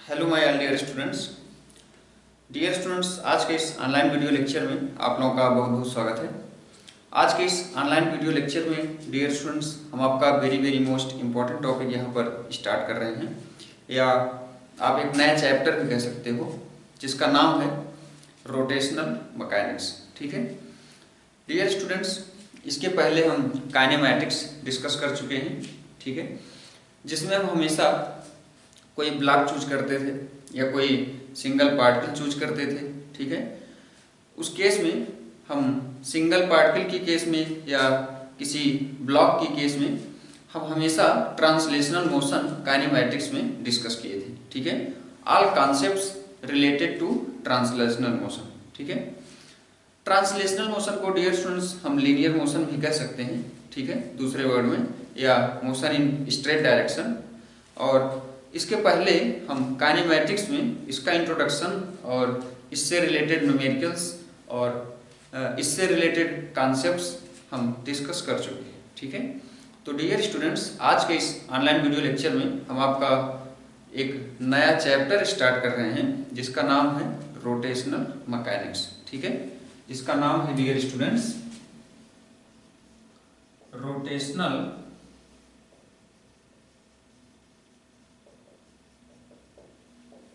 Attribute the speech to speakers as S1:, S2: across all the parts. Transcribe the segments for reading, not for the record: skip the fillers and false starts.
S1: Hello my dear students, आज के इस ऑनलाइन वीडियो लेक्चर में आप लोगों का बहुत बहुत स्वागत है। आज के इस ऑनलाइन वीडियो लेक्चर में डियर स्टूडेंट्स हम आपका वेरी मोस्ट इम्पॉर्टेंट टॉपिक यहाँ पर स्टार्ट कर रहे हैं, या आप एक नया चैप्टर भी कह सकते हो, जिसका नाम है रोटेशनल मैकेनिक्स। ठीक है डियर स्टूडेंट्स, इसके पहले हम काइनेमैटिक्स डिस्कस कर चुके हैं। ठीक है, जिसमें हम हमेशा कोई ब्लॉक चूज करते थे या कोई सिंगल पार्टिकल चूज करते थे। ठीक है, उस केस में हम सिंगल पार्टिकल की केस में या किसी ब्लॉक की केस में हम हमेशा ट्रांसलेशनल मोशन काइनेमैटिक्स में डिस्कस किए थे। ठीक है, all concepts related to translational motion. ठीक है, ट्रांसलेशनल मोशन को डियर स्टूडेंट्स हम लीनियर मोशन भी कह सकते हैं। ठीक है, दूसरे वर्ड में, या मोशन इन स्ट्रेट डायरेक्शन। और इसके पहले हम काइनेमैटिक्स में इसका इंट्रोडक्शन और इससे रिलेटेड न्यूमेरिकल्स और इससे रिलेटेड कॉन्सेप्ट्स हम डिस्कस कर चुके हैं। ठीक है, तो डियर स्टूडेंट्स, आज के इस ऑनलाइन वीडियो लेक्चर में हम आपका एक नया चैप्टर स्टार्ट कर रहे हैं, जिसका नाम है रोटेशनल मैकेनिक्स। ठीक है, जिसका नाम है डियर स्टूडेंट्स रोटेशनल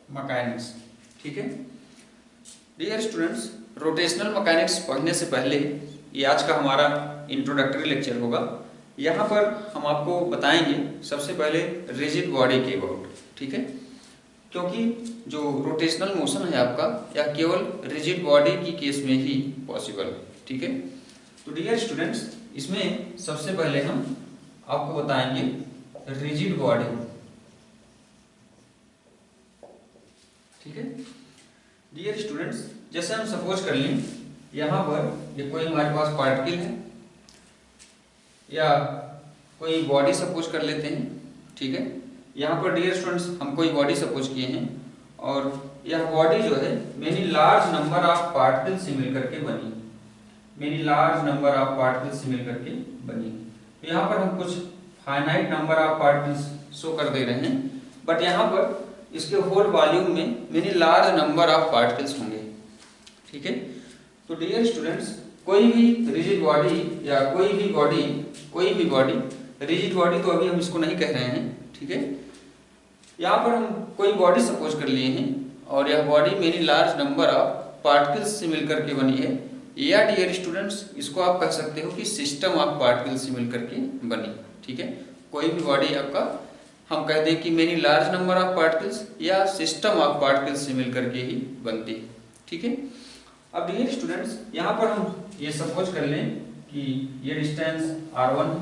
S1: मैकेनिक्स। ठीक है डियर स्टूडेंट्स, रोटेशनल मैकेनिक्स पढ़ने से पहले ये आज का हमारा इंट्रोडक्टरी लेक्चर होगा। यहाँ पर हम आपको बताएंगे सबसे पहले रिजिड बॉडी के अबाउट। ठीक है, क्योंकि जो रोटेशनल मोशन है आपका, यह केवल रिजिड बॉडी की केस में ही पॉसिबल है। ठीक है, तो डियर स्टूडेंट्स, इसमें सबसे पहले हम आपको बताएंगे रिजिड बॉडी। ठीक है डियर स्टूडेंट्स, जैसे हम सपोज कर लें यहाँ पर ये कोई हमारे पास पार्टिकल है या कोई बॉडी सपोज कर लेते हैं। ठीक है, यहाँ पर डियर स्टूडेंट्स हम कोई बॉडी सपोज किए हैं और यह बॉडी जो है many large number of particle से मिलकर के बनी। Many large number of particle से मिलकर के बनी। तो यहाँ पर हम कुछ finite number of particles show कर दे रहे हैं, बट यहाँ पर इसके होल वॉल्यूम में many large number of particles होंगे। ठीक है, तो डियर स्टूडेंट्स, कोई भी रिजिड बॉडी या कोई भी बॉडी रिजिड बॉडी तो अभी हम इसको नहीं कह रहे हैं। ठीक है, यहाँ पर हम कोई बॉडी सपोज कर लिए हैं और यह body many large number of particles से मिलकर के बनी है, या डियर स्टूडेंट्स इसको आप कह सकते हो कि सिस्टम ऑफ पार्टिकल्स से मिलकर के बनी। ठीक है, कोई भी बॉडी आपका हम कह दें कि many large number of particles या सिस्टम ऑफ पार्टिकल्स से मिलकर के ही बनती है। ठीक है, अब डियर स्टूडेंट्स, यहाँ पर हम ये सपोज कर लें कि ये डिस्टेंस r1 है,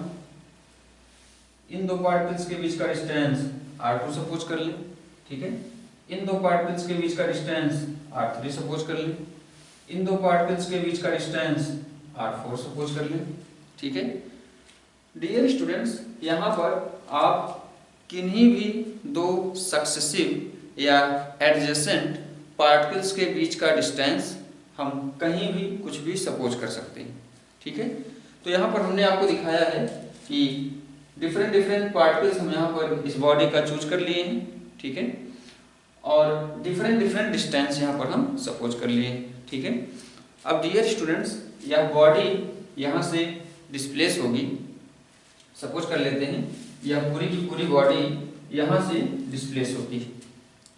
S1: इन दो पार्टिकल्स के बीच का डिस्टेंस r2 सपोज कर लें। ठीक है, इन दो पार्टिकल्स के बीच का डिस्टेंस r3 सपोज कर लें, इन दो पार्टिकल्स के बीच का डिस्टेंस r4 सपोज कर लें। ठीक है डियर स्टूडेंट्स, यहाँ पर आप किन्हीं भी दो सक्सेसिव या एडजेसेंट पार्टिकल्स के बीच का डिस्टेंस हम कहीं भी कुछ भी सपोज कर सकते हैं। ठीक है, तो यहाँ पर हमने आपको दिखाया है कि डिफरेंट पार्टिकल्स हम यहाँ पर इस बॉडी का चूज कर लिए हैं। ठीक है, और डिफरेंट डिस्टेंस यहाँ पर हम सपोज कर लिए हैं। ठीक है, अब डियर स्टूडेंट्स, यह बॉडी यहाँ से डिस्प्लेस होगी। सपोज कर लेते हैं यह पूरी की पूरी बॉडी यहाँ से डिस्प्लेस होती है।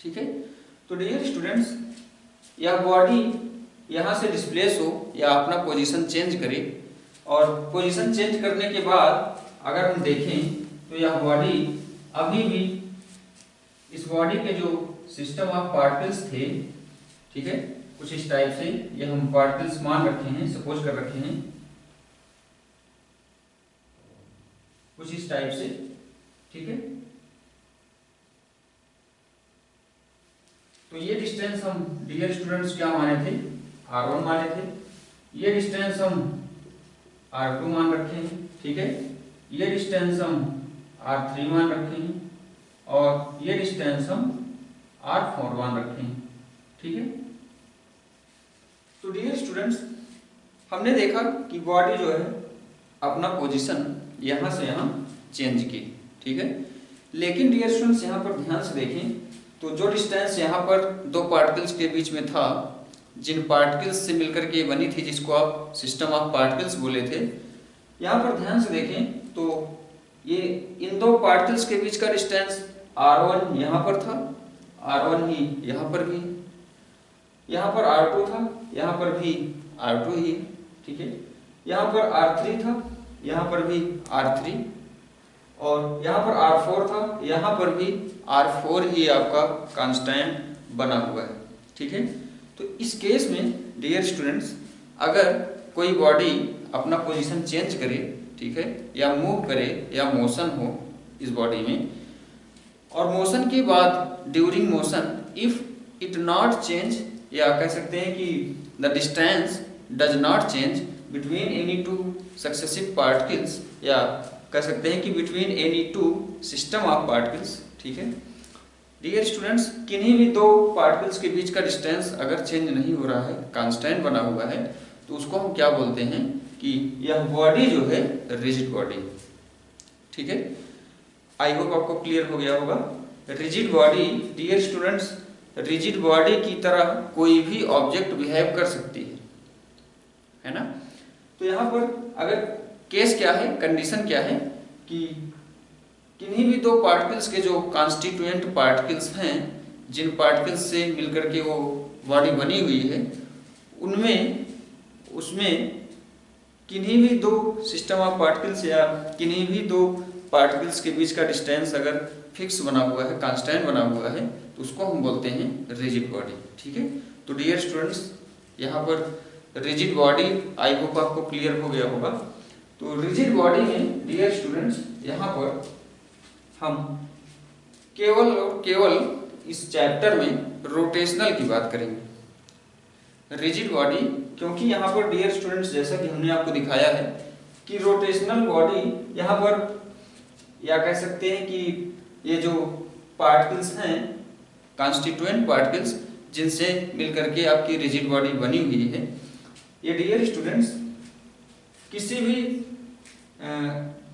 S1: ठीक है, तो डियर स्टूडेंट्स, यह बॉडी यहाँ से डिस्प्लेस हो या अपना पोजीशन चेंज करे, और पोजीशन चेंज करने के बाद अगर हम देखें तो यह बॉडी अभी भी इस बॉडी के जो सिस्टम ऑफ पार्टिकल्स थे, ठीक है, कुछ इस टाइप से ये हम पार्टिकल्स मान रखे हैं, सपोज कर रखे हैं कुछ इस टाइप से। ठीक है, तो ये डिस्टेंस हम डियर स्टूडेंट्स क्या माने थे, r1 माने थे। ये डिस्टेंस हम r2 मान रखे हैं। ठीक है, ये डिस्टेंस हम r3 मान रखे हैं और ये डिस्टेंस हम r4 मान रखे हैं। ठीक है, तो डियर स्टूडेंट्स, हमने देखा कि बॉडी जो है अपना पोजीशन यहाँ से यहाँ चेंज की। ठीक है, लेकिन डियर स्टूडेंट्स यहाँ पर ध्यान से देखें तो जो डिस्टेंस यहाँ पर दो पार्टिकल्स के बीच में था, जिन पार्टिकल्स से मिलकर के बनी थी, जिसको आप सिस्टम ऑफ पार्टिकल्स बोले थे, यहाँ पर ध्यान से देखें तो ये इन दो पार्टिकल्स के बीच का डिस्टेंस r1 यहाँ पर था, r1 ही यहाँ पर भी, यहाँ पर r2 था, यहाँ पर भी r2 ही, ठीक है। यहाँ पर r3 था, यहाँ पर भी r3, और यहाँ पर r4 था, यहाँ पर भी r4 ही आपका कांस्टेंट बना हुआ है, ठीक है। तो इस केस में डियर स्टूडेंट्स, अगर कोई बॉडी अपना पोजीशन चेंज करे, ठीक है, या मूव करे या मोशन हो इस बॉडी में, और मोशन के बाद during motion if it not change, या कह सकते हैं कि the distance does not change between any two successive particles, या कह सकते हैं कि between any two system of particles, ठीक है। डियर स्टूडेंट्स, किन्हीं भी दो पार्टिकल्स के बीच का डिस्टेंस अगर चेंज नहीं हो रहा है, कांस्टेंट बना हुआ है, तो उसको हम क्या बोलते हैं कि यह बॉडी जो है रिजिड बॉडी, ठीक है। आई होप आपको क्लियर हो गया होगा। Rigid body, dear students, rigid body की तरह कोई भी ऑब्जेक्ट बिहेव कर सकती है ना। तो यहाँ पर अगर केस क्या है, कंडीशन क्या है कि किन्हीं भी दो पार्टिकल्स के जो कॉन्स्टिट्यूएंट पार्टिकल्स हैं, जिन पार्टिकल्स से मिलकर के वो बॉडी बनी हुई है, उसमें किन्हीं भी दो सिस्टम ऑफ पार्टिकल्स या किन्हीं भी दो पार्टिकल्स के बीच का डिस्टेंस अगर फिक्स बना हुआ है, कांस्टेंट बना हुआ है, तो उसको हम बोलते हैं रिजिड बॉडी, ठीक है। तो डियर स्टूडेंट्स, यहाँ पर रिजिड बॉडी आई होप आपको क्लियर हो गया होगा। तो रिजिड बॉडी में डियर स्टूडेंट्स, यहाँ पर हम केवल और केवल इस चैप्टर में रोटेशनल की बात करेंगे। रिजिड बॉडी, क्योंकि यहाँ पर डियर स्टूडेंट्स, जैसा कि हमने आपको दिखाया है कि रोटेशनल बॉडी यहाँ पर, या कह सकते हैं कि ये जो पार्टिकल्स हैं, कॉन्स्टिट्यूएंट पार्टिकल्स, जिनसे मिलकर के आपकी रिजिड बॉडी बनी हुई है, ये डियर स्टूडेंट्स किसी भी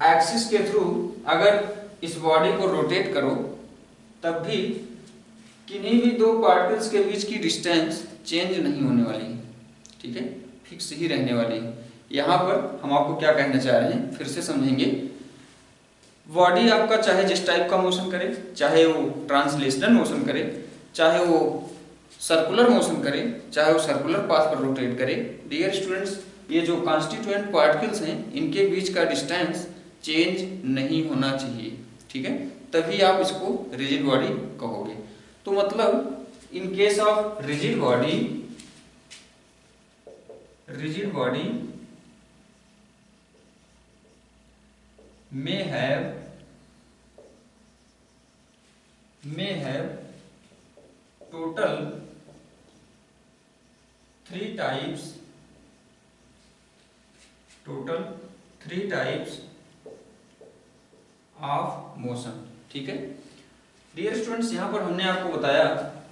S1: एक्सिस के थ्रू अगर इस बॉडी को रोटेट करो, तब भी किन्हीं भी दो पार्टिकल्स के बीच की डिस्टेंस चेंज नहीं होने वाली है, ठीक है, फिक्स ही रहने वाली है। यहाँ पर हम आपको क्या कहना चाह रहे हैं, फिर से समझेंगे। बॉडी आपका चाहे जिस टाइप का मोशन करे, चाहे वो ट्रांसलेशनल मोशन करे, चाहे वो सर्कुलर मोशन करे, चाहे वो सर्कुलर पाथ पर रोटेट करे, डियर स्टूडेंट्स, ये जो कॉन्स्टिट्यूएंट पार्टिकल्स हैं, इनके बीच का डिस्टेंस चेंज नहीं होना चाहिए, ठीक है, तभी आप इसको रिजिड बॉडी कहोगे। तो मतलब इन case of rigid body may have total three types of motion, ठीक है। डियर स्टूडेंट्स, यहाँ पर हमने आपको बताया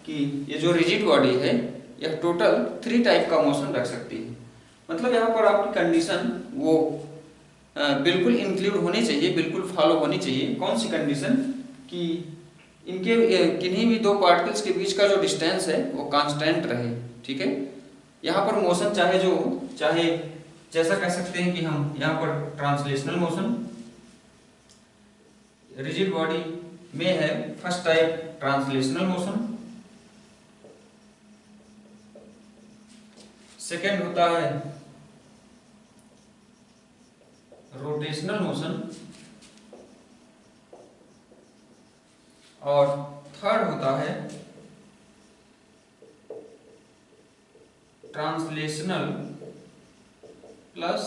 S1: कि ये जो रिजिड बॉडी है, यह टोटल 3 टाइप का मोशन रख सकती है। मतलब यहाँ पर आपकी कंडीशन वो बिल्कुल इंक्लूड होनी चाहिए, बिल्कुल फॉलो होनी चाहिए। कौन सी कंडीशन? कि इनके किन्हीं भी दो पार्टिकल्स के बीच का जो डिस्टेंस है वो कांस्टेंट रहे, ठीक है। यहाँ पर मोशन चाहे जैसा कह सकते हैं कि हम यहाँ पर ट्रांसलेशनल मोशन, रिजिड बॉडी में है first type translational motion, second होता है रोटेशनल मोशन, और थर्ड होता है ट्रांसलेशनल प्लस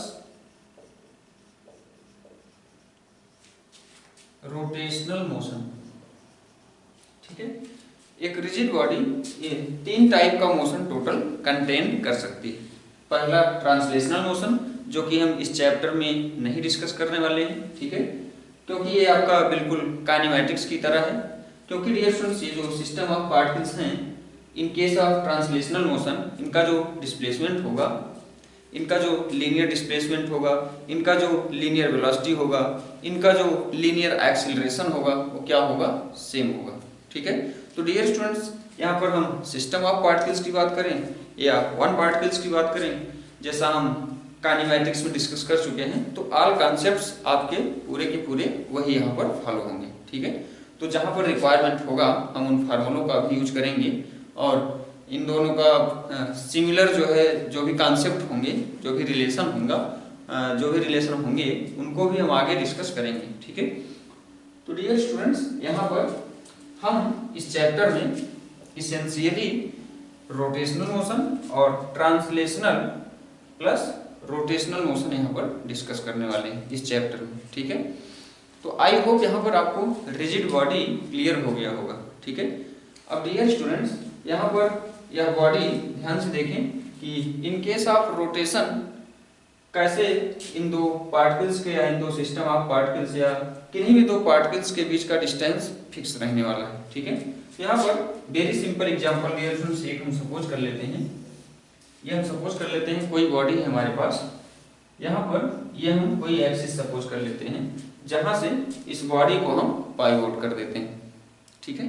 S1: रोटेशनल मोशन, ठीक है। एक रिजिड बॉडी ये 3 टाइप का मोशन टोटल कंटेन कर सकती है। पहला ट्रांसलेशनल मोशन, जो कि हम इस चैप्टर में नहीं डिस्कस करने वाले हैं, ठीक है, क्योंकि ये आपका बिल्कुल काइनेमैटिक्स की तरह है। क्योंकि डियर स्टूडेंट्स, ये जो सिस्टम ऑफ पार्टिकल्स हैं, इन केस ऑफ ट्रांसलेशनल मोशन, इनका जो डिस्प्लेसमेंट होगा, इनका जो लीनियर डिस्प्लेसमेंट होगा, इनका जो लीनियर वेलोसिटी होगा, इनका जो लीनियर एक्सीलरेशन होगा, वो क्या होगा? सेम होगा, ठीक है। तो डियर स्टूडेंट्स, यहाँ पर हम सिस्टम ऑफ पार्टिकल्स की बात करें या वन पार्टिकल्स की बात करें, जैसा हम काइनेमैटिक्स में डिस्कस कर चुके हैं, तो ऑल कॉन्सेप्ट्स आपके पूरे के पूरे वही यहाँ पर फॉलो होंगे। ठीक है, तो जहाँ पर रिक्वायरमेंट होगा हम उन फार्मूलों का भी यूज करेंगे और इन दोनों का सिमिलर जो है, जो भी कॉन्सेप्ट होंगे, जो भी रिलेशन होंगे उनको भी हम आगे डिस्कस करेंगे। ठीक है, तो डियर स्टूडेंट्स, यहाँ पर हम इस चैप्टर में इसेंशियली रोटेशनल मोशन और ट्रांसलेशनल प्लस रोटेशनल मोशन यहाँ पर डिस्कस करने वाले हैं इस चैप्टर में। ठीक है, तो आई होप यहाँ पर आपको रिजिड बॉडी क्लियर हो गया होगा। ठीक है, अब डियर स्टूडेंट्स, यहाँ पर यह बॉडी ध्यान से देखें कि इन केस ऑफ रोटेशन कैसे इन दो पार्टिकल्स के या इन दो सिस्टम ऑफ पार्टिकल्स या किन्हीं भी दो पार्टिकल्स के बीच का डिस्टेंस फिक्स रहने वाला है। ठीक है, यहाँ पर very simple example dear students एक हम सपोज कर लेते हैं। ये हम सपोज कर लेते हैं कोई बॉडी है हमारे पास, यहाँ पर ये हम कोई एक्सिस सपोज कर लेते हैं जहाँ से इस बॉडी को हम पाइवोट कर देते हैं। ठीक है,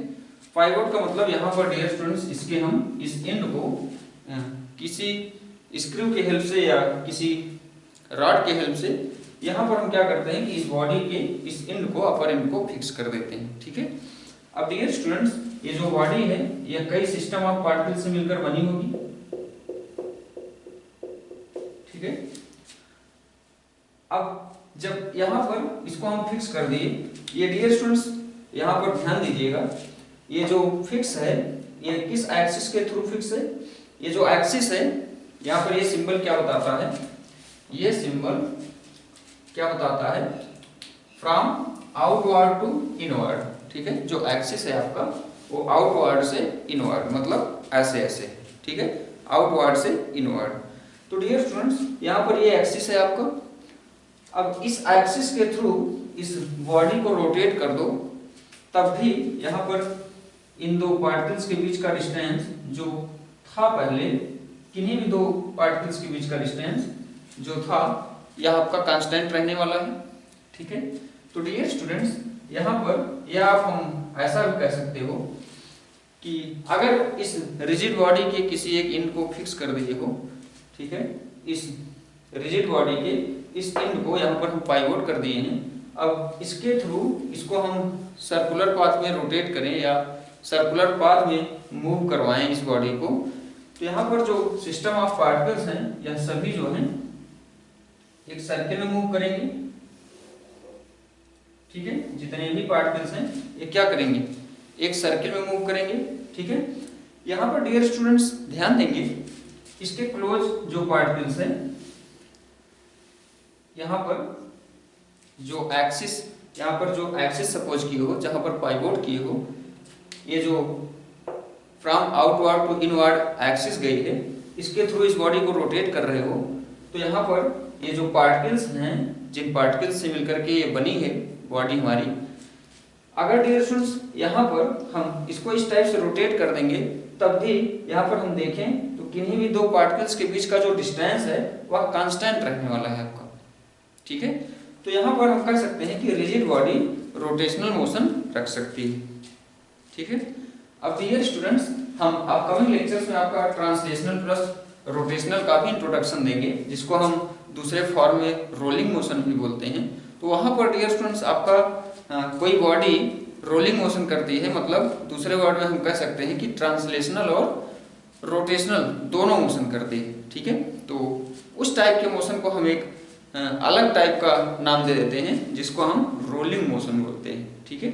S1: पाइवोट का मतलब यहाँ पर डियर स्टूडेंट्स इसके हम इस एंड को किसी स्क्रू के हेल्प से या किसी रॉड के हेल्प से यहाँ पर हम क्या करते हैं कि इस बॉडी के इस एंड को, अपर एंड को फिक्स कर देते हैं। ठीक है, अब डियर स्टूडेंट्स, ये जो बॉडी है ये कई सिस्टम ऑफ पार्टिकल से मिलकर बनी होगी। ठीक है, अब जब यहाँ पर इसको हम फिक्स कर दिए, ये डियर स्टूडेंट्स यहाँ पर ध्यान दीजिएगा, ये जो फिक्स है ये किस एक्सिस के थ्रू फिक्स है? ये जो एक्सिस है यहाँ पर ये सिंबल क्या बताता है? ये सिंबल क्या बताता है? From outward to inward. ठीक है, जो एक्सिस है आपका वो आउटवर्ड से इनवर्ड, मतलब ऐसे ऐसे। ठीक है, आउटवर्ड से इनवर्ड। तो डियर स्टूडेंट्स, यहाँ पर ये एक्सिस है आपका। अब इस एक्सिस के थ्रू इस बॉडी को रोटेट कर दो, तब भी यहाँ पर इन दो पार्टिकल्स के बीच का डिस्टेंस जो था पहले, किन्हीं भी दो पार्टिकल्स के बीच का डिस्टेंस जो था यह आपका कांस्टेंट रहने वाला है। ठीक है, तो डियर स्टूडेंट्स, यहाँ पर यह आप हम ऐसा भी कह सकते हो कि अगर इस रिजिड बॉडी के किसी एक एंड को फिक्स कर दिए हो, ठीक है, इस रिजिड बॉडी के इस एंड को यहाँ पर हम पाइवोट कर दिए हैं, अब इसके थ्रू इसको हम सर्कुलर पाथ में रोटेट करें या सर्कुलर पाथ में मूव करवाएं इस बॉडी को, तो यहाँ पर जो सिस्टम ऑफ पार्टिकल्स हैं यह सभी जो हैं एक सर्किल में मूव करेंगे। ठीक है, जितने भी पार्टिकल्स हैं ये क्या करेंगे? एक सर्किल में मूव करेंगे। ठीक है, यहाँ पर डियर स्टूडेंट्स ध्यान देंगे, इसके क्लोज जो पार्टिकल्स हैं, यहाँ पर जो एक्सिस, यहाँ पर जो एक्सिस सपोज की हो, जहां पर पाइवोट की हो, ये जो from outward to inward axis गई है, इसके थ्रू इस बॉडी को रोटेट कर रहे हो, तो यहाँ पर ये जो पार्टिकल्स हैं, जिन पार्टिकल्स से मिलकर के ये बनी है बॉडी हमारी, अगर डियर स्टूडेंट्स यहाँ पर हम इसको इस टाइप से रोटेट कर देंगे, तब भी यहाँ पर हम देखें तो किन्हीं भी दो पार्टिकल्स के बीच का जो डिस्टेंस है वह कांस्टेंट रहने वाला है आपका। ठीक है, तो यहाँ पर हम कह सकते हैं कि रिजिड बॉडी रोटेशनल मोशन रख सकती है। ठीक है, अब डियर स्टूडेंट्स, हम अपकमिंग लेक्चर्स में आपका ट्रांसलेशनल प्लस रोटेशनल का भी इंट्रोडक्शन देंगे, जिसको हम दूसरे फॉर्म में रोलिंग मोशन भी बोलते हैं। तो वहां पर डियर स्टूडेंट्स आपका कोई बॉडी रोलिंग मोशन करती है, मतलब दूसरे वर्ड में हम कह सकते हैं कि ट्रांसलेशनल और रोटेशनल दोनों मोशन करती है। ठीक है, तो उस टाइप के मोशन को हम एक अलग टाइप का नाम दे देते हैं, जिसको हम रोलिंग मोशन बोलते हैं। ठीक है,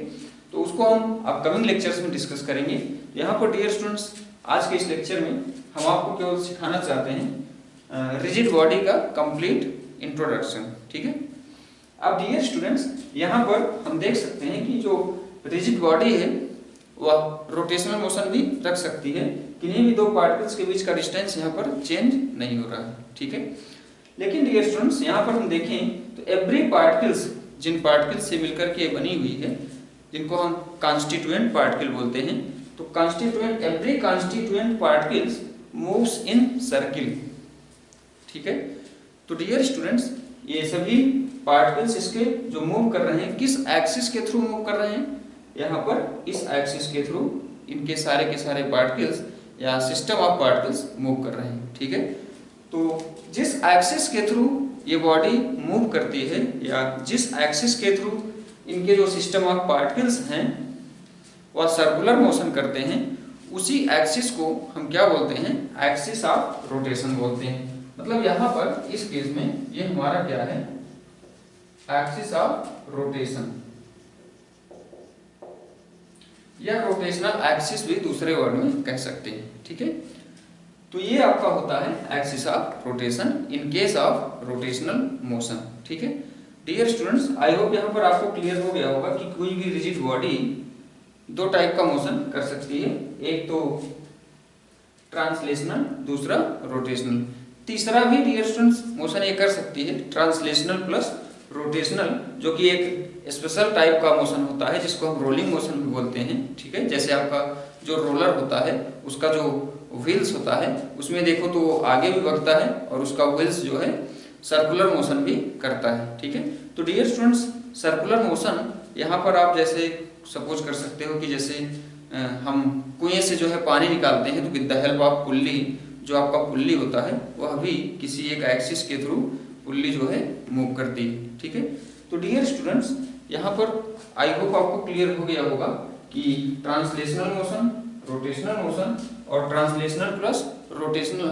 S1: तो उसको हम अपकमिंग लेक्चर्स में डिस्कस करेंगे। यहाँ पर डियर स्टूडेंट्स, आज के इस लेक्चर में हम आपको केवल सिखाना चाहते हैं रिजिड बॉडी का कंप्लीट इंट्रोडक्शन। ठीक है, अब डियर स्टूडेंट्स, यहाँ पर हम देख सकते हैं कि जो रिजिड बॉडी है वह रोटेशनल मोशन भी रख सकती है, किन्हीं भी दो पार्टिकल्स के बीच का डिस्टेंस यहाँ पर चेंज नहीं हो रहा है। ठीक है, लेकिन डियर स्टूडेंट्स, यहाँ पर हम देखें तो एवरी पार्टिकल्स, जिन पार्टिकल्स से मिलकर के बनी हुई है, जिनको हम कॉन्स्टिट्यूएंट पार्टिकल बोलते हैं, तो constituent, every constituent particles moves in circle. ठीक है, तो डियर स्टूडेंट्स, ये सभी पार्टिकल्स इसके जो मूव कर रहे हैं, किस एक्सिस के थ्रू मूव कर रहे हैं? यहाँ पर इस एक्सिस के थ्रू इनके सारे के सारे पार्टिकल्स या सिस्टम ऑफ पार्टिकल्स मूव कर रहे हैं। ठीक है, तो जिस एक्सिस के थ्रू ये बॉडी मूव करती है या जिस एक्सिस के थ्रू इनके जो सिस्टम ऑफ पार्टिकल्स हैं वह सर्कुलर मोशन करते हैं, उसी एक्सिस को हम क्या बोलते हैं, एक्सिस ऑफ रोटेशन बोलते हैं। मतलब यहाँ पर इस केस में ये हमारा क्या है, एक्सिस ऑफ रोटेशन या रोटेशनल एक्सिस भी दूसरे वर्ड में कह सकते हैं। ठीक है, तो ये आपका होता है axis of rotation in case of rotational motion. ठीक है डियर स्टूडेंट्स, आई होप यहाँ पर आपको क्लियर हो गया होगा कि कोई भी रिजिड बॉडी दो टाइप का मोशन कर सकती है, एक तो ट्रांसलेशनल, दूसरा रोटेशनल। तीसरा भी डियर स्टूडेंट्स मोशन ये कर सकती है ट्रांसलेशनल प्लस रोटेशनल, जो कि एक स्पेशल टाइप का मोशन होता है जिसको हम रोलिंग मोशन भी बोलते हैं। ठीक है, जैसे आपका जो रोलर होता है उसका जो व्हील्स होता है उसमें देखो तो वो आगे भी बढ़ता है और उसका व्हील्स जो है सर्कुलर मोशन भी करता है। ठीक है, तो डियर स्टूडेंट्स सर्कुलर मोशन यहाँ पर आप जैसे सपोज कर सकते हो कि जैसे हम कुएं से जो है पानी निकालते हैं तो with the help of pulley, जो आपका पुल्ली होता है वह भी किसी एक एक्सिस के थ्रू पुल्ली जो है मूव करती है। ठीक है, तो डियर स्टूडेंट्स यहाँ पर आई होप आपको क्लियर हो गया होगा कि ट्रांसलेशनल मोशन, रोटेशनल मोशन और ट्रांसलेशनल प्लस रोटेशनल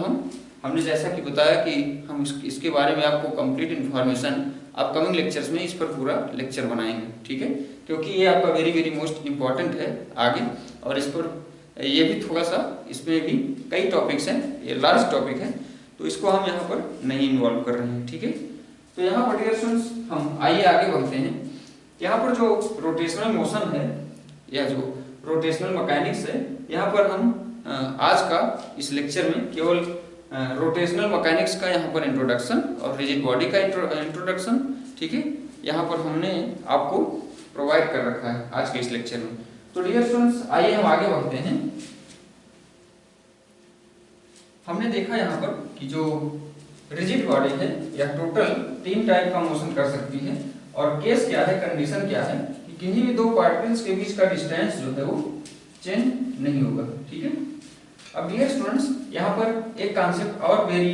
S1: हमने जैसा कि बताया कि हम इसके बारे में आपको कंप्लीट इन्फॉर्मेशन अपकमिंग लेक्चर्स में इस पर पूरा लेक्चर बनाएंगे। ठीक है, क्योंकि ये आपका वेरी वेरी मोस्ट इम्पॉर्टेंट है आगे, और इस पर ये भी थोड़ा सा, इसमें भी कई टॉपिक्स हैं, ये लार्ज टॉपिक है तो इसको हम यहाँ पर नहीं इन्वॉल्व कर रहे हैं। ठीक है, तो यहाँ पर डियर स्टूडेंट्स हम आइए आगे बढ़ते हैं। यहाँ पर जो रोटेशनल मोशन है या जो रोटेशनल मैकेनिक्स है, यहाँ पर हम आज का इस लेक्चर में केवल रोटेशनल मैकेनिक्स का यहाँ पर इंट्रोडक्शन और रिजिड बॉडी का इंट्रोडक्शन, ठीक है, यहाँ पर हमने आपको प्रोवाइड कर रखा है आज के इस लेक्चर में। तो डियर स्टूडेंट्स आइए हम आगे बढ़ते हैं। हमने देखा यहाँ पर कि जो रिजिड बॉडी है या टोटल 3 टाइप का मोशन कर सकती है, और केस क्या है, कंडीशन क्या है कि किन्हीं भी दो पार्टिकल्स के बीच का डिस्टेंस जो है वो चेंज नहीं होगा। ठीक है, अब डियर स्टूडेंट्स यहाँ पर एक कॉन्सेप्ट और वेरी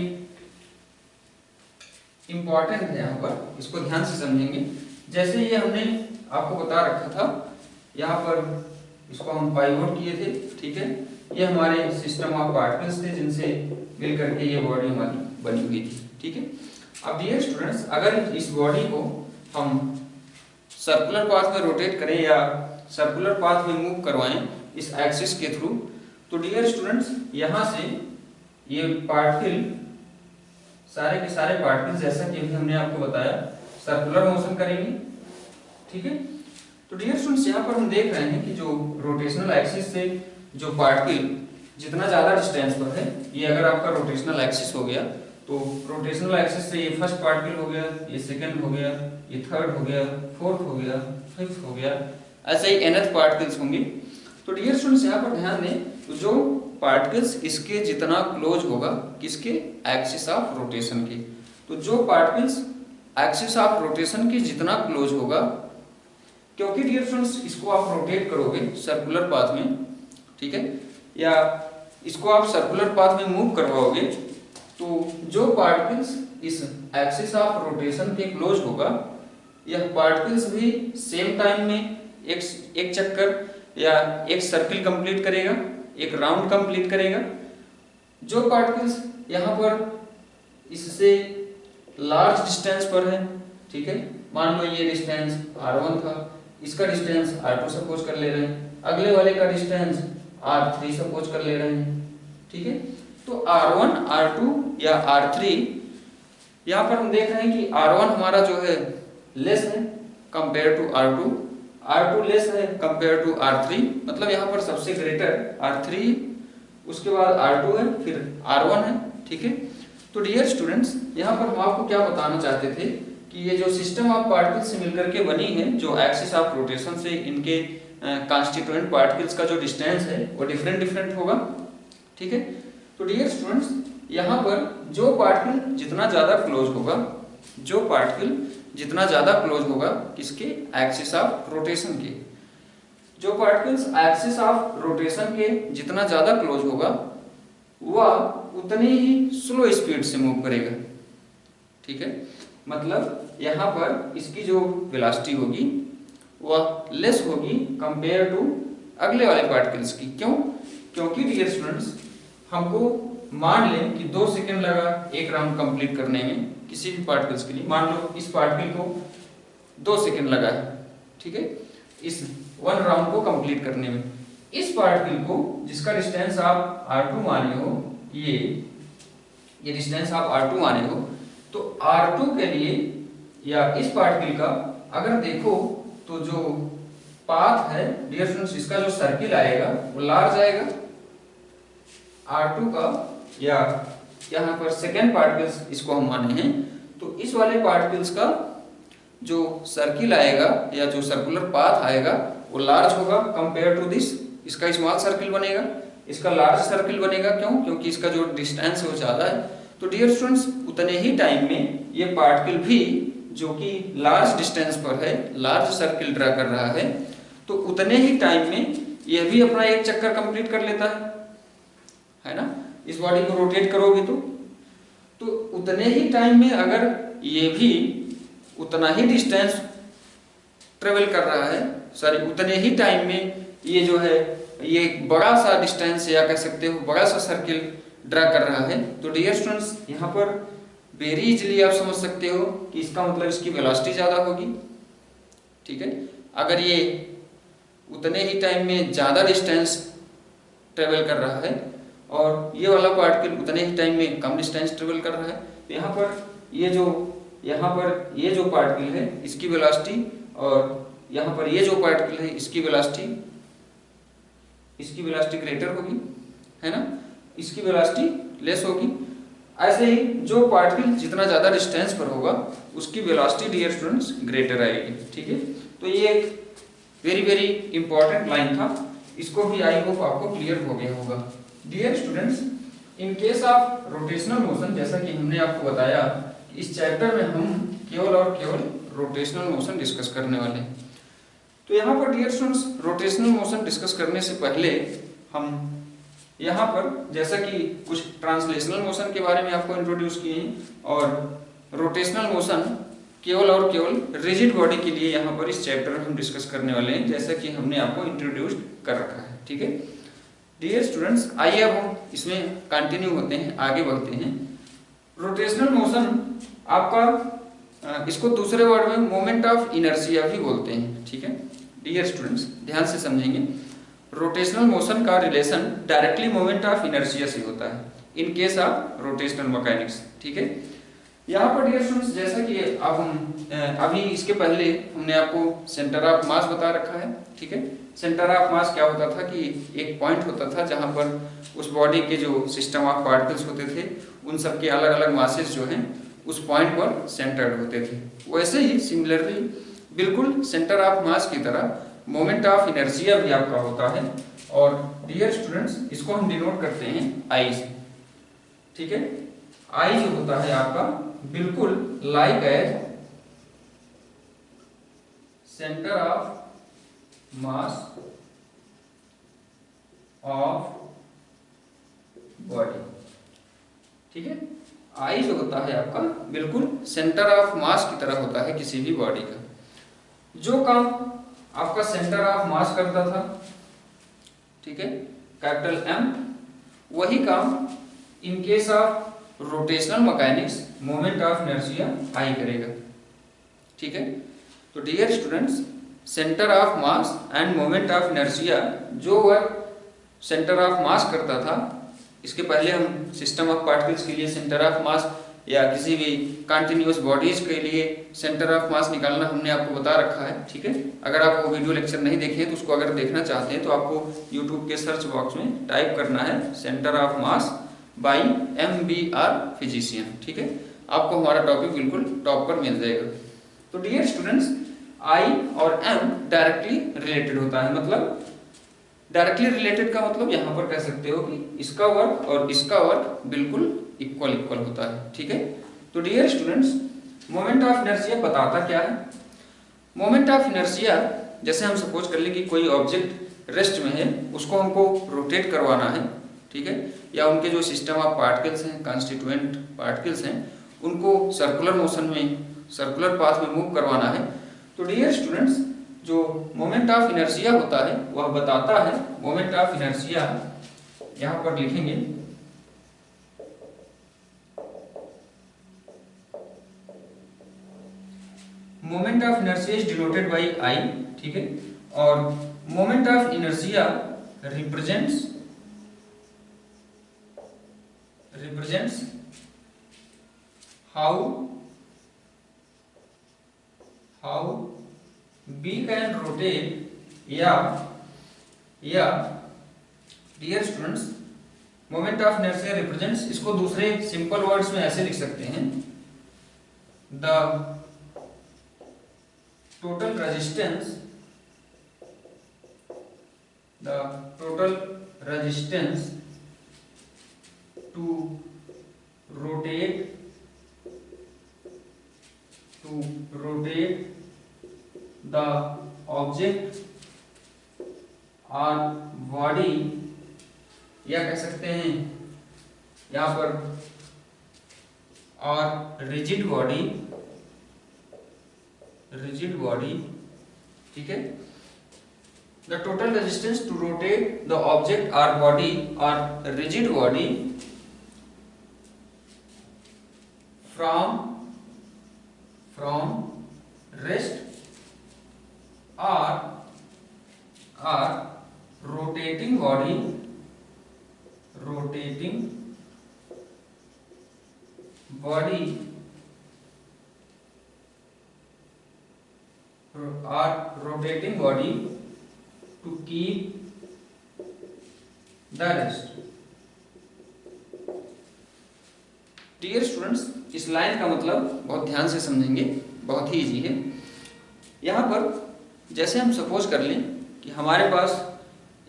S1: इंपॉर्टेंट है, यहाँ पर इसको ध्यान से समझेंगे। जैसे ये हमने आपको बता रखा था, यहाँ पर इसको हम पाइवोट किए थे। ठीक है, ये हमारे सिस्टम ऑफ पार्टिकल्स थे जिनसे मिल करके ये बॉडी हमारी बनी हुई थी। ठीक है, अब डियर स्टूडेंट्स अगर इस बॉडी को हम सर्कुलर पाथ में रोटेट करें या सर्कुलर पाथ में मूव करवाएं इस एक्सिस के थ्रू, तो डियर स्टूडेंट्स यहाँ से ये पार्टिकल, सारे के सारे पार्टिकल्स जैसा कि हमने आपको बताया सर्कुलर मोशन करेंगे। ठीक है, तो डियर स्टूडेंट्स यहाँ पर हम देख रहे हैं कि जो रोटेशनल एक्सिस से जो पार्टिकल जितना ज्यादा डिस्टेंस पर है, ये अगर आपका रोटेशनल एक्सिस हो गया तो रोटेशनल एक्सिस से ये फर्स्ट पार्टिकल हो गया, ये सेकंड हो गया, ये थर्ड हो गया, फोर्थ हो गया, फिफ्थ हो गया, ऐसे ही nth पार्टिकल्स होंगे। तो डियर स्टूडेंट्स यहाँ पर ध्यान दें, तो जो पार्टिकल्स इसके जितना क्लोज होगा किसके, एक्सिस ऑफ रोटेशन के, तो जो पार्टिकल्स एक्सिस ऑफ रोटेशन के जितना क्लोज होगा, क्योंकि डियर स्टूडेंट्स इसको आप रोटेट करोगे सर्कुलर पाथ में, ठीक है, या इसको आप सर्कुलर पाथ में मूव करवाओगे, तो जो पार्टिकल्स इस एक्सिस ऑफ रोटेशन के क्लोज होगा, यह पार्टिकल्स भी सेम टाइम में एक चक्कर या एक सर्किल कंप्लीट करेगा, एक राउंड कंप्लीट करेगा। जो पार्टिकल्स यहाँ पर इससे लार्ज डिस्टेंस पर है, ठीक है, मान लो ये डिस्टेंस r1 था, इसका डिस्टेंस r2 सपोज कर ले रहे हैं, अगले वाले का डिस्टेंस r3 सपोज कर ले रहे हैं। ठीक है, तो r1, r2 या r3, यहाँ पर हम देख रहे हैं कि r1 हमारा जो है लेस है compare to r2, r2 less है कंपेयर टू r3, मतलब यहाँ पर सबसे ग्रेटर r3, उसके बाद r2 है, फिर r1 है। ठीक है, तो डियर स्टूडेंट्स यहाँ पर हम आपको क्या बताना चाहते थे कि ये जो सिस्टम ऑफ पार्टिकल्स से मिलकर के बनी है, जो एक्सिस ऑफ रोटेशन से इनके कॉन्स्टिट्यूएंट पार्टिकल्स का जो डिस्टेंस है वो डिफरेंट डिफरेंट होगा। ठीक है, तो डियर स्टूडेंट्स यहाँ पर जो पार्टिकल जितना ज्यादा क्लोज होगा, जो पार्टिकल जितना ज्यादा क्लोज होगा किसके, एक्सिस ऑफ रोटेशन के, जो पार्टिकल्स एक्सिस ऑफ रोटेशन के जितना ज्यादा क्लोज होगा वह उतनी ही स्लो स्पीड से मूव करेगा। ठीक है, मतलब यहाँ पर इसकी जो वेलोसिटी होगी वह लेस होगी कंपेयर टू अगले वाले पार्टिकल्स की। क्यों? क्योंकि डियर स्टूडेंट्स, हमको मान लें कि 2 सेकंड लगा एक राउंड कंप्लीट करने में किसी भी पार्टिकल्स के लिए। मान लो इस पार्टिकल को 2 सेकंड लगा है, ठीक है, इस 1 राउंड को कंप्लीट करने में। इस पार्टिकल को जिसका डिस्टेंस आप r2 माने हो, ये डिस्टेंस आप r2 माने हो, तो r2 के लिए या इस पार्टिकल का अगर देखो तो जो पाथ है डियर स्टूडेंट्स, इसका जो सर्किल आएगा वो लार्ज आएगा r2 का, या यहाँ पर सेकेंड पार्टिकल्स इसको हम माने हैं, तो इस वाले पार्टिकल्स का जो सर्किल आएगा या जो सर्कुलर पाथ आएगा वो लार्ज होगा कंपेयर टू दिस। इसका स्मॉल सर्किल बनेगा, इसका लार्ज सर्किल बनेगा। क्यों? क्योंकि इसका जो डिस्टेंस है वो ज्यादा है। तो डियर स्टूडेंट्स, उतने ही टाइम में ये पार्टिकल भी जो कि लार्ज डिस्टेंस पर है, लार्ज सर्किल ड्रा कर रहा है, तो उतने ही टाइम में यह भी अपना एक चक्कर कंप्लीट कर लेता है ना। इस बॉडी को रोटेट करोगे तो उतने ही टाइम में अगर ये भी उतना ही डिस्टेंस ट्रेवल कर रहा है, सॉरी उतने ही टाइम में ये जो है ये बड़ा सा डिस्टेंस या कह सकते हो बड़ा सा सर्किल ड्रा कर रहा है, तो डियर स्टूडेंट्स यहाँ पर वेरी इजीली आप समझ सकते हो कि इसका मतलब इसकी वेलोसिटी ज्यादा होगी। ठीक है, अगर ये उतने ही टाइम में ज्यादा डिस्टेंस ट्रेवल कर रहा है और ये वाला पार्टिकल उतने ही टाइम में कम डिस्टेंस ट्रेवल कर रहा है, तो यहाँ पर ये जो पार्टिकल है इसकी वेलोसिटी और यहाँ पर ये जो पार्टिकल है इसकी वेलोसिटी ग्रेटर होगी, है ना, इसकी वेलोसिटी लेस होगी। ऐसे ही जो पार्टिकल जितना ज्यादा डिस्टेंस पर होगा उसकी वेलोसिटी डियर स्टूडेंट्स ग्रेटर आएगी। ठीक है, तो ये एक वेरी वेरी इंपॉर्टेंट लाइन था, इसको भी आई होप आपको क्लियर हो गया होगा। Dear students, in case of rotational motion, जैसा कि हमने आपको बताया इस चैप्टर में हम केवल और केवल रोटेशनल मोशन डिस्कस करने वाले हैं। तो यहाँ पर dear students, rotational motion discuss करने से पहले हम यहाँ पर जैसा कि कुछ ट्रांसलेशनल मोशन के बारे में आपको इंट्रोड्यूस किए हैं और रोटेशनल मोशन केवल और केवल रिजिड बॉडी के लिए यहाँ पर इस चैप्टर में हम डिस्कस करने वाले हैं, जैसा कि हमने आपको इंट्रोड्यूस कर रखा है। ठीक है डियर स्टूडेंट्स, आइए अब हम इसमें कंटिन्यू होते हैं, आगे बढ़ते हैं। रोटेशनल मोशन आपका इसको दूसरे वर्ड में मोमेंट ऑफ इनर्शिया भी बोलते हैं। ठीक है डियर स्टूडेंट्स, ध्यान से समझेंगे। रोटेशनल मोशन का relation directly moment of inertia से होता है इन केस ऑफ रोटेशनल मैकेनिक्स। ठीक है, यहाँ पर डियर स्टूडेंट्स, जैसा कि अब हम अभी इसके पहले हमने आपको सेंटर ऑफ मास बता रखा है। ठीक है, सेंटर ऑफ मास क्या होता था कि एक पॉइंट होता था जहाँ पर उस बॉडी के जो सिस्टम ऑफ पार्टिकल्स होते थे उन सब के अलग अलग मासेस जो हैं उस पॉइंट पर सेंटर्ड होते थे। वैसे ही सिमिलरली बिल्कुल सेंटर ऑफ मास की तरह मोमेंट ऑफ इनर्शिया भी आपका होता है और डियर स्टूडेंट्स इसको हम डिनोट करते हैं आई से। ठीक है, आई जो होता है आपका बिल्कुल like as centre of mass of body. ठीक है, आई जो होता है आपका बिल्कुल सेंटर ऑफ मास की तरह होता है किसी भी बॉडी का। जो काम आपका सेंटर ऑफ मास करता था, ठीक है, कैपिटल एम, वही काम in case of rotational mechanics moment of inertia I करेगा। ठीक है, तो dear students, centre of mass and moment of inertia जो वर्क सेंटर ऑफ मास करता था, इसके पहले हम सिस्टम ऑफ पार्टिकल्स के लिए सेंटर ऑफ मास या किसी भी कंटिन्यूअस बॉडीज के लिए सेंटर ऑफ मास निकालना हमने आपको बता रखा है। ठीक है, अगर आप वो वीडियो लेक्चर नहीं देखे तो उसको अगर देखना चाहते हैं तो आपको यूट्यूब के सर्च बॉक्स में टाइप करना है centre of mass by MBR physician. ठीक है, आपको हमारा टॉपिक बिल्कुल टॉप पर मिल जाएगा। तो डियर स्टूडेंट्स, आई और एम डायरेक्टली रिलेटेड होता है, मतलब डायरेक्टली रिलेटेड का मतलब यहाँ पर कह सकते हो कि इसका वर्क और इसका वर्क बिल्कुल इक्वल होता है। ठीक है, तो dear students, moment of inertia बताता क्या है? मोमेंट ऑफ इनर्शिया जैसे हम सपोज कर लें कि कोई ऑब्जेक्ट रेस्ट में है, उसको हमको रोटेट करवाना है, ठीक है, या उनके जो सिस्टम ऑफ पार्टिकल्स हैं, कॉन्स्टिट्यूएंट पार्टिकल्स हैं, उनको सर्कुलर मोशन में, सर्कुलर पाथ में मूव करवाना है। तो डियर स्टूडेंट्स, जो मोमेंट ऑफ इनर्शिया होता है वह बताता है, मोमेंट ऑफ इनर्शिया यहाँ पर लिखेंगे, moment of inertia is denoted by I, ठीक है, और moment of inertia represents how we can rotate या dear students, moment of inertia represents, इसको दूसरे सिंपल वर्ड्स में ऐसे लिख सकते हैं, the total resistance to rotate the object or body, या कह सकते हैं यहाँ पर और रिजिड बॉडी, ठीक है, the total resistance to rotate the object or body or rigid body from rest or rotating body to keep the rest। Dear students, इस लाइन का मतलब बहुत ध्यान से समझेंगे, बहुत ही इजी है। यहाँ पर जैसे हम सपोज कर लें कि हमारे पास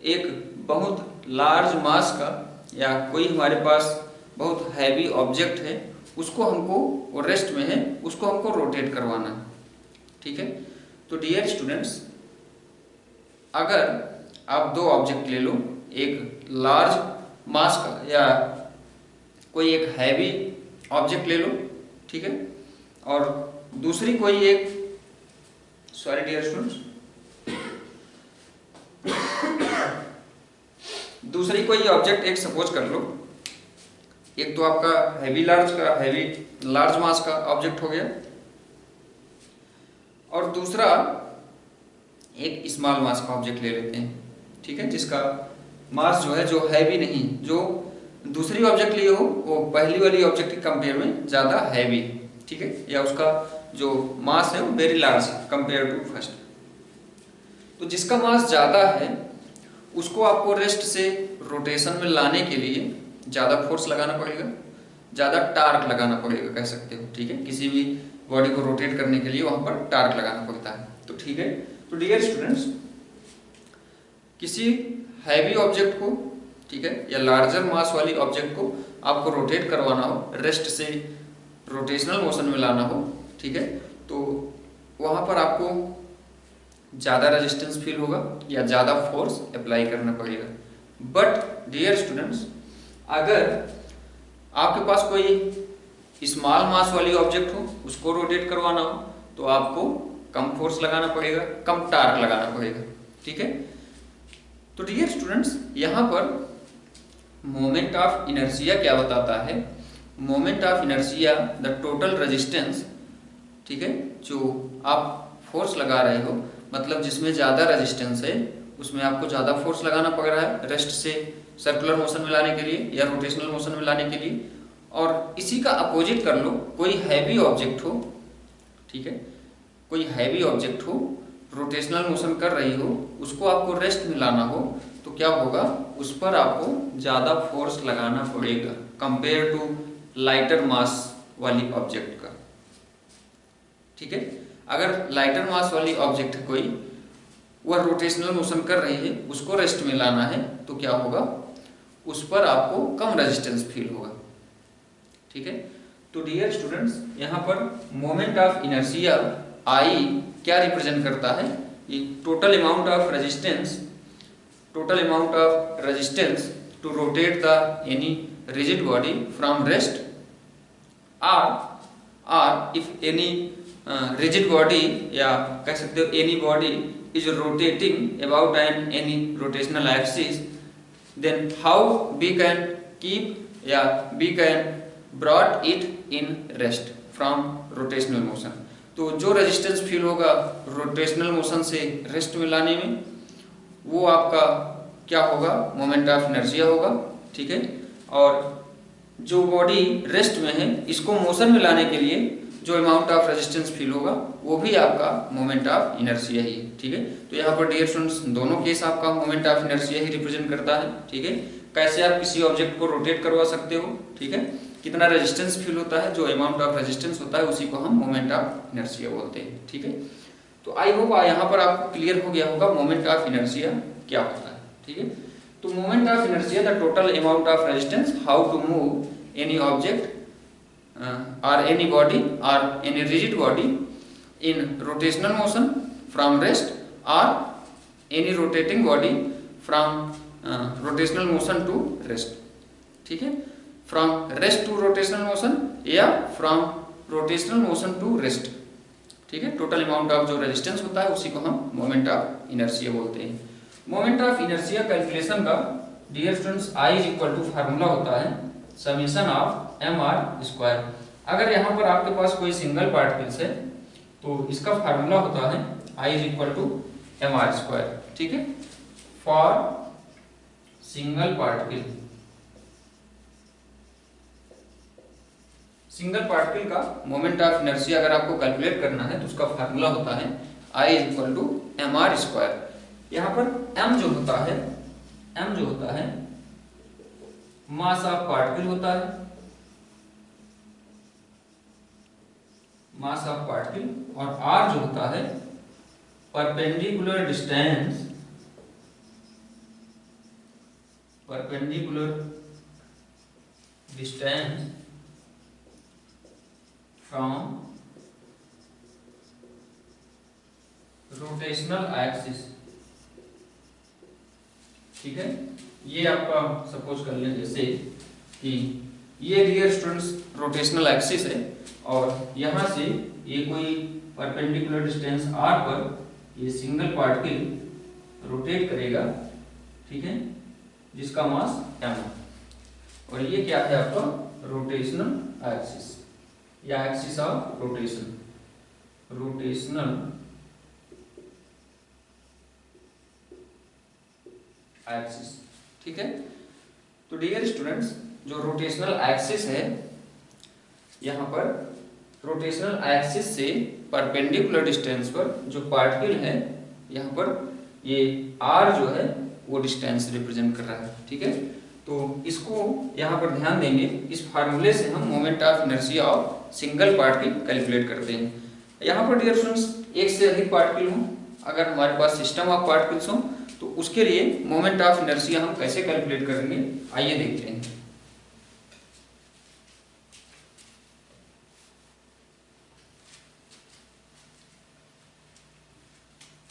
S1: एक बहुत लार्ज मास का या कोई हमारे पास बहुत हैवी ऑब्जेक्ट है, उसको हमको, वो रेस्ट में है, उसको हमको रोटेट करवाना है, ठीक है। तो डियर स्टूडेंट्स, अगर आप दो ऑब्जेक्ट ले लो, एक लार्ज मास का या कोई एक हैवी ऑब्जेक्ट ले लो, ठीक है, और दूसरी कोई एक, सॉरी डियर स्टूडेंट्स, दूसरी कोई ऑब्जेक्ट एक सपोज कर लो, एक तो आपका हैवी लार्ज मास का ऑब्जेक्ट हो गया, और दूसरा एक स्मॉल मास का ऑब्जेक्ट ले लेते हैं, ठीक है, जिसका मास जो है, जो हैवी नहीं, जो दूसरी ऑब्जेक्ट लिए हो वो पहली वाली ऑब्जेक्ट के कंपेयर में ज़्यादा हैवी, ठीक है, या उसका जो मास है वो very large compare to first. तो जिसका मास ज़्यादा है उसको आपको रेस्ट से रोटेशन में लाने के लिए ज़्यादा फोर्स लगाना पड़ेगा, ज़्यादा टार्क लगाना पड़ेगा, कह सकते हो, ठीक है, किसी भी बॉडी को रोटेट करने के लिए वहाँ पर टार्क लगाना पड़ता है। तो ठीक है, तो डियर स्टूडेंट्स, किसी हैवी ऑब्जेक्ट को, ठीक है, या लार्जर मास वाली ऑब्जेक्ट को आपको रोटेट करवाना हो, रेस्ट से रोटेशनल मोशन में लाना हो, ठीक है, तो वहाँ पर आपको ज़्यादा रेजिस्टेंस फील होगा या ज़्यादा फोर्स अप्लाई करना पड़ेगा। बट डियर स्टूडेंट्स, अगर आपके पास कोई स्मॉल मास वाली ऑब्जेक्ट हो, उसको रोटेट करवाना हो, तो आपको कम फोर्स लगाना पड़ेगा, कम टार्क लगाना पड़ेगा, ठीक है। तो डियर स्टूडेंट्स, यहाँ पर मोमेंट ऑफ इनर्शिया क्या बताता है? Moment of inertia the total resistance, ठीक है, जो आप फोर्स लगा रहे हो, मतलब जिसमें ज़्यादा रेजिस्टेंस है उसमें आपको ज़्यादा फोर्स लगाना पड़ रहा है रेस्ट से सर्कुलर मोशन में लाने के लिए या रोटेशनल मोशन में लाने के लिए। और इसी का अपोजिट कर लो, कोई हैवी ऑब्जेक्ट हो, ठीक है, कोई हैवी ऑब्जेक्ट हो, रोटेशनल मोशन कर रही हो, उसको आपको रेस्ट में लाना हो, तो क्या होगा, उस पर आपको ज़्यादा फोर्स लगाना पड़ेगा कंपेयर टू लाइटर मास वाली ऑब्जेक्ट का, ठीक है। अगर लाइटर मास वाली ऑब्जेक्ट कोई, वह रोटेशनल मोशन कर रही है, उसको रेस्ट में लाना है, तो क्या होगा, उस पर आपको कम रेजिस्टेंस फील होगा, ठीक है। तो डियर स्टूडेंट्स, यहाँ पर मोमेंट ऑफ इनर्शिया आई क्या रिप्रेजेंट करता है? Total amount of resistance to rotate the any rigid body from rest और इफ एनी रिजिड बॉडी, या कह सकते हो any body is rotating about any rotational axis, then how we can keep या we can brought it in rest from rotational motion। तो जो resistance feel होगा rotational motion से रेस्ट में लाने में, वो आपका क्या होगा, मोमेंट ऑफ इनर्शिया होगा। ठीक है, और जो बॉडी रेस्ट में है इसको मोशन में लाने के लिए जो अमाउंट ऑफ रेजिस्टेंस फील होगा वो भी आपका मोमेंट ऑफ इनर्शिया ही है। ठीक है, तो यहाँ पर डियर स्टूडेंट्स दोनों केस आपका moment of inertia he represent करता है। ठीक है, कैसे आप किसी ऑब्जेक्ट को रोटेट करवा सकते हो, ठीक है, कितना रेजिस्टेंस फील होता है, जो अमाउंट ऑफ रेजिस्टेंस होता है उसी को हम मोमेंट ऑफ इनर्शिया बोलते हैं। ठीक है, तो आई होप यहाँ पर आपको क्लियर हो गया होगा मोमेंट ऑफ इनर्शिया क्या होता है। ठीक है, तो moment of inertia the total amount of resistance how to move any object or any body or any rigid body in rotational motion from rest or any rotating body from rotational motion to rest। ठीक है, from rest to rotational motion या from rotational motion to rest। ठीक है, total amount of जो resistance होता है उसी को हम मोमेंट ऑफ इनर्शिया बोलते हैं। मोमेंट ऑफ इनर्शिया कैलकुलेशन का dear students I is equal to formula होता है समेशन ऑफ mr²। अगर यहाँ पर आपके पास कोई सिंगल पार्टिकल्स है तो इसका फार्मूला होता है I is equal to mr²। ठीक है, फॉर सिंगल पार्टिकल का मोमेंट ऑफ इनर्शिया अगर आपको कैलकुलेट करना है तो उसका फार्मूला होता है I is equal to mr²। यहाँ पर m जो होता है मास ऑफ पार्टिकल होता है, मास ऑफ पार्टिकल, और r जो होता है perpendicular distance from rotational axis. ठीक है, ये आपका सपोज कर लें जैसे कि ये डियर स्टूडेंट्स रोटेशनल एक्सिस है और यहाँ से ये कोई परपेंडिकुलर डिस्टेंस r पर ये सिंगल पार्टिकल रोटेट करेगा। ठीक है, जिसका मास m, और ये क्या है आपका रोटेशनल एक्सिस या एक्सिस ऑफ रोटेशनल एक्सिस। ठीक है, तो डियर स्टूडेंट्स जो रोटेशनल एक्सिस है, यहाँ पर रोटेशनल एक्सिस से परपेंडिकुलर डिस्टेंस पर जो पार्टिकल है यहाँ पर ये r जो है वो डिस्टेंस रिप्रेजेंट कर रहा है। ठीक है, तो इसको यहाँ पर ध्यान देंगे, इस फार्मूले से हम moment of inertia of single particle calculate करते हैं। यहाँ पर डियर स्टूडेंट्स एक से अधिक पार्टिकल हों, अगर हमारे पास सिस्टम ऑफ पार्टिकल्स हों तो उसके लिए मोमेंट ऑफ इनर्शिया हम कैसे कैलकुलेट करेंगे, आइए देखते हैं।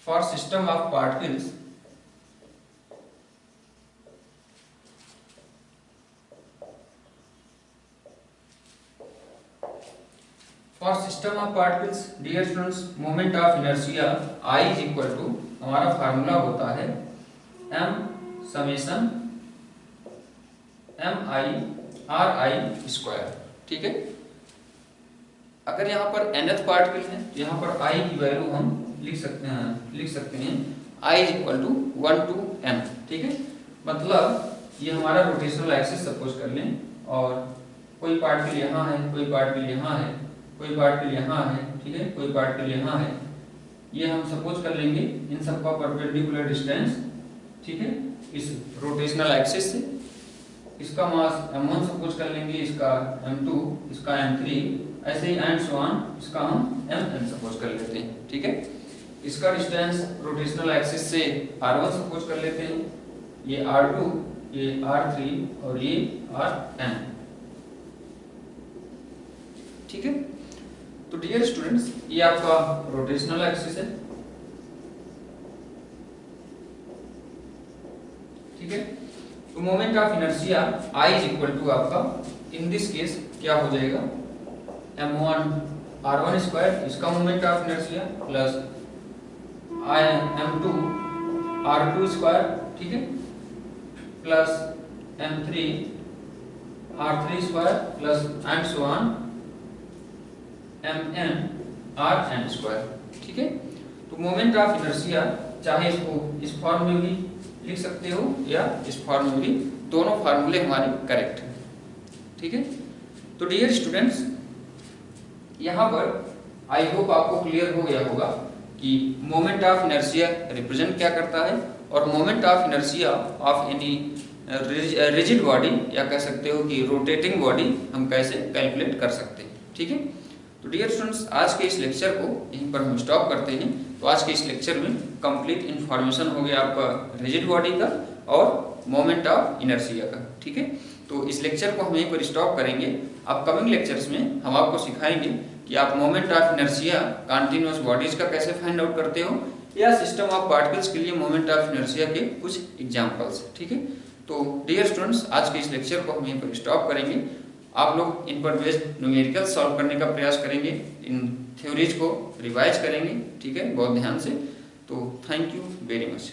S1: For system of particles dear students moment of inertia I is equal to, हमारा फार्मूला होता है m समेशन mi/r/2। ठीक है, अगर यहाँ पर nth पार्टिकल है तो यहाँ पर I की वैल्यू हम लिख सकते हैं I is equal to 1 to m। ठीक है, मतलब ये हमारा रोटेशनल एक्सिस सपोज कर लें और कोई पार्टिकल यहाँ है, कोई पार्टिकल यहाँ है, कोई पार्टिकल यहाँ है, ठीक है, कोई पार्टिकल यहाँ है, ये हम सपोज कर लेंगे इन सबका परपेंडिकुलर डिस्टेंस। ठीक है, इस रोटेशनल एक्सिस से इसका मास m1 सपोज कर लेंगे, इसका m2, इसका m3, ऐसे ही एंड सो ऑन, इसका हम mn सपोज कर लेते हैं। ठीक है, इसका डिस्टेंस रोटेशनल एक्सिस से r1 सपोज कर लेते हैं, ये r2, ये r3 और ये rn। ठीक है, तो डियर स्टूडेंट्स ये आपका रोटेशनल एक्सिस है ठीक है। तो moment of inertia I is equal to आपका इन दिस केस क्या हो जाएगा, m1 r1 स्क्वायर इसका moment of inertia plus m2 r2 square, ठीक है, plus m3 r3 square plus and so on mn rn square, ठीक है। तो मोमेंट ऑफ इनर्शिया चाहे इसको इस फॉर्म में भी लिख सकते हो या इस फॉर्म में भी, दोनों फार्मूले हमारे करेक्ट हैं, ठीक है। तो डियर स्टूडेंट्स, यहाँ पर आई होप आपको क्लियर हो गया होगा कि मोमेंट ऑफ इनर्शिया रिप्रेजेंट क्या करता है और moment of inertia of any rigid body या कह सकते हो कि रोटेटिंग बॉडी हम कैसे कैलकुलेट कर सकते हैं, ठीक है। तो डियर स्टूडेंट्स, आज के इस लेक्चर को यहीं पर हम स्टॉप करते हैं। तो आज के इस लेक्चर में कंप्लीट इन्फॉर्मेशन हो गया आपका रिजिड बॉडी का और मोमेंट ऑफ इनर्शिया का, ठीक है। तो इस लेक्चर को हम यहीं पर स्टॉप करेंगे। अपकमिंग लेक्चर्स में हम आपको सिखाएंगे कि आप moment of inertia continuous bodies का कैसे फाइंड आउट करते हो या सिस्टम ऑफ पार्टिकल्स के लिए मोमेंट ऑफ इनर्शिया के कुछ एग्जांपल्स, ठीक है। तो डियर स्टूडेंट्स, आज के इस लेक्चर को हम यहीं पर स्टॉप करेंगे। आप लोग इन पर बेस्ड न्यूमेरिकल सॉल्व करने का प्रयास करेंगे, इन थ्योरीज को रिवाइज करेंगे, ठीक है, बहुत ध्यान से। तो थैंक यू वेरी मच।